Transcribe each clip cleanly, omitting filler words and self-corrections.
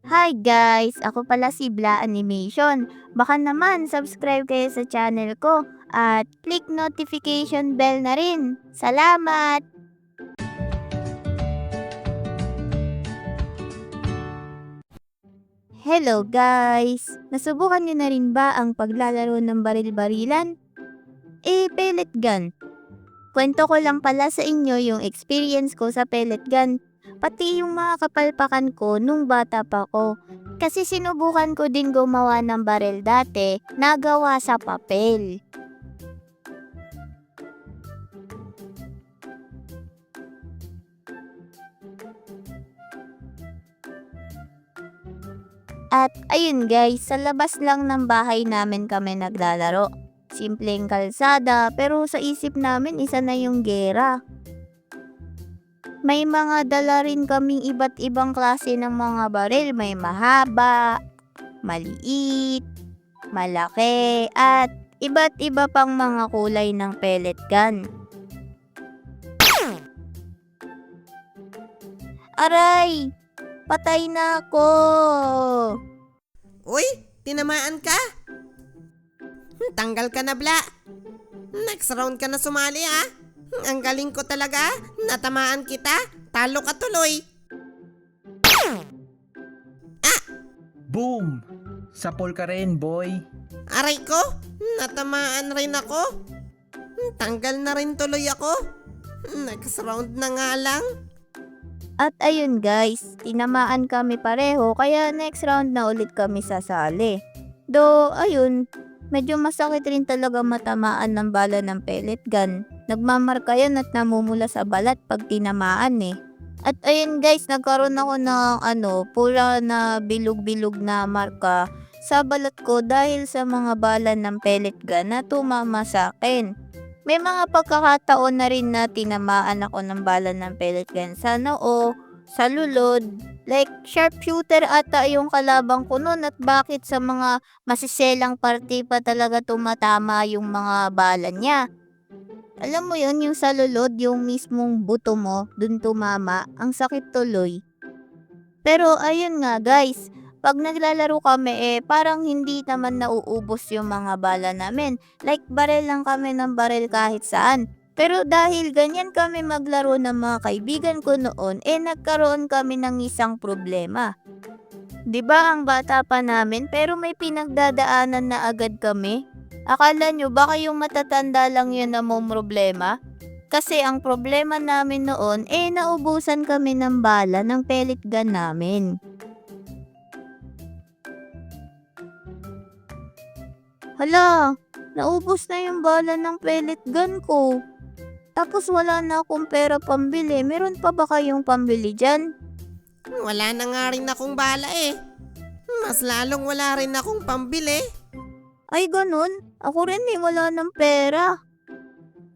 Hi guys! Ako pala si Bla Animation. Baka naman subscribe kayo sa channel ko at click notification bell na rin. Salamat! Hello guys! Nasubukan niyo na rin ba ang paglalaro ng baril-barilan? Pellet gun. Kwento ko lang pala sa inyo yung experience ko sa pellet gun. Pati yung mga kapalpakan ko nung bata pa ko. Kasi sinubukan ko din gumawa ng baril dati na gawa sa papel. At ayun guys, sa labas lang ng bahay namin kami naglalaro. Simpleng kalsada pero sa isip namin isa na yung gera. May mga dala rin kaming iba't ibang klase ng mga baril. May mahaba, maliit, malaki, at iba't iba pang mga kulay ng pellet gun. Aray! Patay na ako! Uy, tinamaan ka? Tanggal ka na, Bla. Next round ka na sumali, ah. Ang galing ko talaga. Natamaan kita. Talo ka tuloy. Boom! Sapol ka rin, boy. Aray ko, natamaan rin ako. Tanggal na rin tuloy ako. Next round na nga lang. At ayun guys, tinamaan kami pareho kaya next round na ulit kami sasali. Do ayun, medyo masakit rin talaga matamaan ng bala ng pellet gun. Nagmamarka yan at namumula sa balat pag tinamaan eh. At ayun guys, nagkaroon ako ng pula na bilog-bilog na marka sa balat ko dahil sa mga bala ng pellet gun na tumama sa akin. May mga pagkakataon na rin na tinamaan ako ng bala ng pellet gun sa noo, sa lulod. Like sharpshooter ata yung kalabang ko nun at bakit sa mga masiselang parte pa talaga tumatama yung mga bala niya. Alam mo yun, yung sa lulod, yung mismong buto mo, dun tumama, ang sakit tuloy. Pero ayun nga guys, pag naglalaro kami parang hindi naman nauubos yung mga bala namin. Like baril lang kami ng baril kahit saan. Pero dahil ganyan kami maglaro ng mga kaibigan ko noon, nagkaroon kami ng isang problema. 'Di ba ang bata pa namin pero may pinagdadaanan na agad kami? Akala nyo baka yung matatanda lang yun na may problema? Kasi ang problema namin noon naubusan kami ng bala ng pellet gun namin. Hala, naubos na yung bala ng pellet gun ko. Tapos wala na akong pera pambili. Meron pa ba kayong pambili dyan? Wala na nga rin akong bala eh. Mas lalong wala rin akong pambili. Ay ganun, ako rin wala ng pera.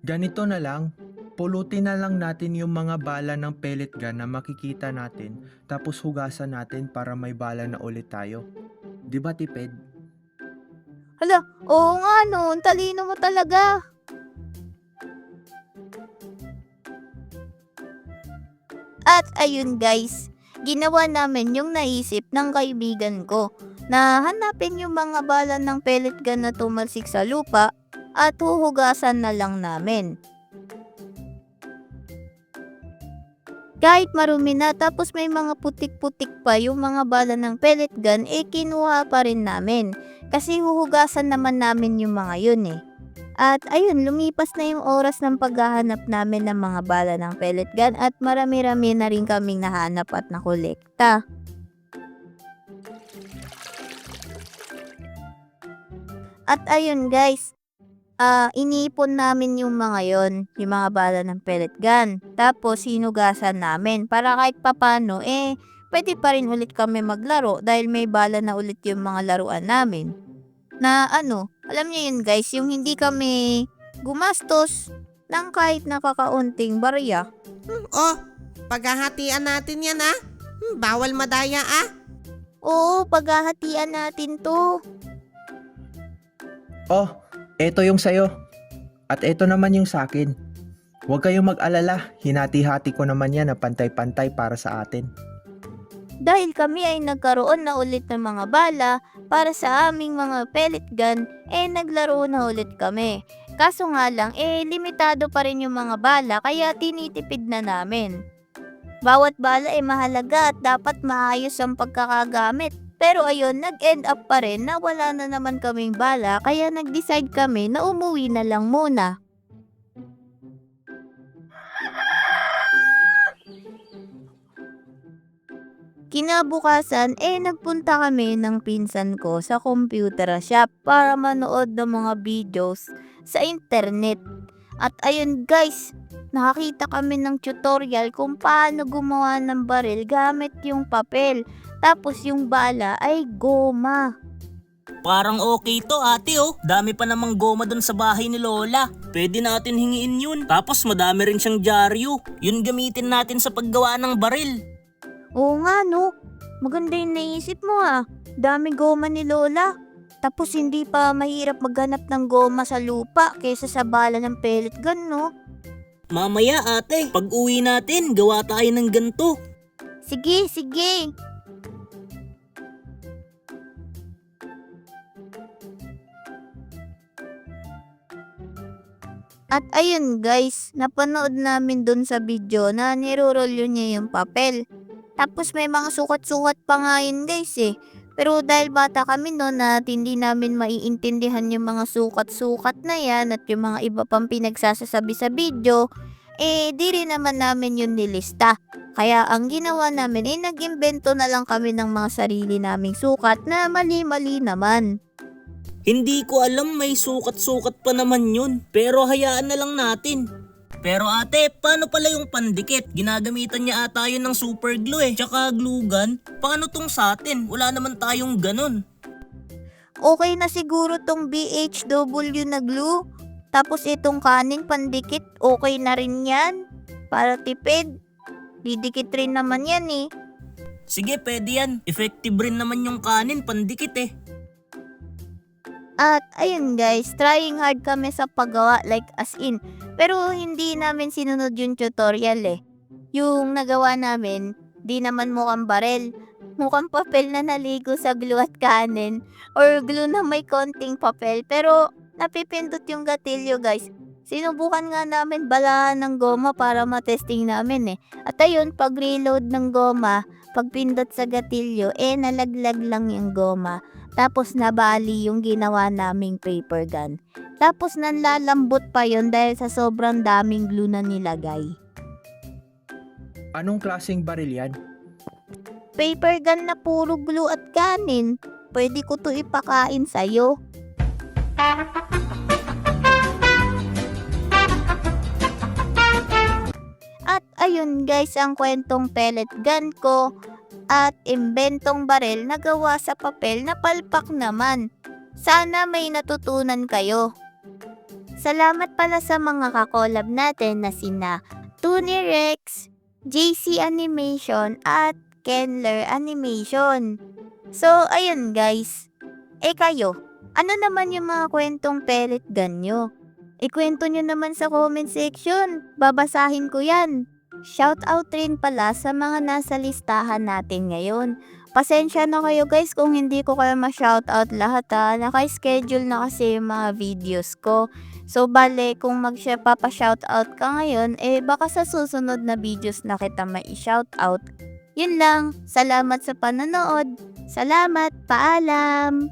Ganito na lang. Pulutin na lang natin yung mga bala ng pellet gun na makikita natin tapos hugasan natin para may bala na ulit tayo. Di ba tipid? Hala, oo nga no, ang talino mo talaga. At ayun guys, ginawa namin yung naisip ng kaibigan ko na hanapin yung mga bala ng pellet gun na tumalsik sa lupa at huhugasan na lang namin. Kahit marumi na tapos may mga putik-putik pa yung mga bala ng pellet gun, kinuha pa rin namin. Kasi huhugasan naman namin yung mga yun eh. At ayun, lumipas na yung oras ng paghahanap namin ng mga bala ng pellet gun at marami-rami na rin kaming nahanap at nakolekta. At ayun guys, iniipon namin yung mga yon, yung mga bala ng pellet gun. Tapos hinugasan namin para kahit papano pwede pa rin ulit kami maglaro dahil may bala na ulit yung mga laruan namin. Na alam niyo yun guys, yung hindi kami gumastos ng kahit nakakaunting barya. Oh, paghahatian natin yan ah. Bawal madaya ah. Oo, paghahatian natin to. Oh, eto yung sayo. At eto naman yung sakin. Huwag kayong mag-alala, hinati-hati ko naman yan na pantay-pantay para sa atin. Dahil kami ay nagkaroon na ulit ng mga bala para sa aming mga pellet gun, naglaro na ulit kami. Kaso nga lang, limitado pa rin yung mga bala kaya tinitipid na namin. Bawat bala ay mahalaga at dapat maayos ang pagkakagamit. Pero ayun, nag-end up pa rin na wala na naman kaming bala kaya nag-decide kami na umuwi na lang muna. Kinabukasan, nagpunta kami ng pinsan ko sa computer shop para manood ng mga videos sa internet. At ayun guys, nakakita kami ng tutorial kung paano gumawa ng baril gamit yung papel. Tapos yung bala ay goma. Parang okay to ate oh. Dami pa namang goma dun sa bahay ni Lola. Pwede natin hingiin yun. Tapos madami rin siyang dyaryo. Yun gamitin natin sa paggawa ng baril. Oo nga no, maganda yung naisip mo Dami goma ni Lola. Tapos hindi pa mahirap maghanap ng goma sa lupa kaysa sa bala ng pellet gun no. Mamaya ate, pag uwi natin, gawa tayo ng ganito. Sige, sige. At ayun guys, napanood namin dun sa video na nirorolyo niya yung papel. Tapos may mga sukat-sukat pa nga yun guys Pero dahil bata kami noon at hindi namin maiintindihan yung mga sukat-sukat na yan at yung mga iba pang pinagsasasabi sa video, di rin naman namin yun nilista. Kaya ang ginawa namin nag-imbento na lang kami ng mga sarili naming sukat na mali-mali naman. Hindi ko alam may sukat-sukat pa naman yun. Pero hayaan na lang natin. Pero ate, paano pala yung pandikit? Ginagamitan niya ata yun ng super glue tsaka glue gun. Paano tong sa atin? Wala naman tayong ganun. Okay na siguro tong BHW na glue. Tapos itong kaning pandikit, okay na rin yan. Para tipid. Didikit rin naman yan Sige, pwede yan. Effective rin naman yung kanin, pandikit At ayun guys, trying hard kami sa paggawa like as in. Pero hindi namin sinunod yung tutorial Yung nagawa namin, di naman mukhang barel. Mukhang papel na naligo sa glue at kanin. Or glue na may konting papel. Pero napipindot yung gatilyo guys. Sinubukan nga namin balahan ng goma para matesting namin At ayun, pag reload ng goma, pag pindot sa gatilyo, nalaglag lang yung goma. Tapos nabali yung ginawa naming paper gun. Tapos nanlalambot pa yon dahil sa sobrang daming glue na nilagay. Anong klaseng baril yan? Paper gun na puro glue at kanin. Pwede ko to ipakain sa'yo. At ayun guys, ang kwentong pellet gun ko at imbentong baril na gawa sa papel na palpak naman. Sana may natutunan kayo. Salamat pala sa mga kakolab natin na sina Tony Rex, JC Animation at Kenler Animation. So ayun guys, kayo, ano naman yung mga kwentong pellet gun nyo? Ikwento nyo naman sa comment section, babasahin ko yan. Shoutout rin pala sa mga nasa listahan natin ngayon. Pasensya na kayo guys kung hindi ko kayo ma-shoutout lahat Naka-schedule na kasi yung mga videos ko. So bale, kung papa-shoutout ka ngayon, baka sa susunod na videos na kita mai-shoutout. Yun lang, salamat sa panonood. Salamat, paalam!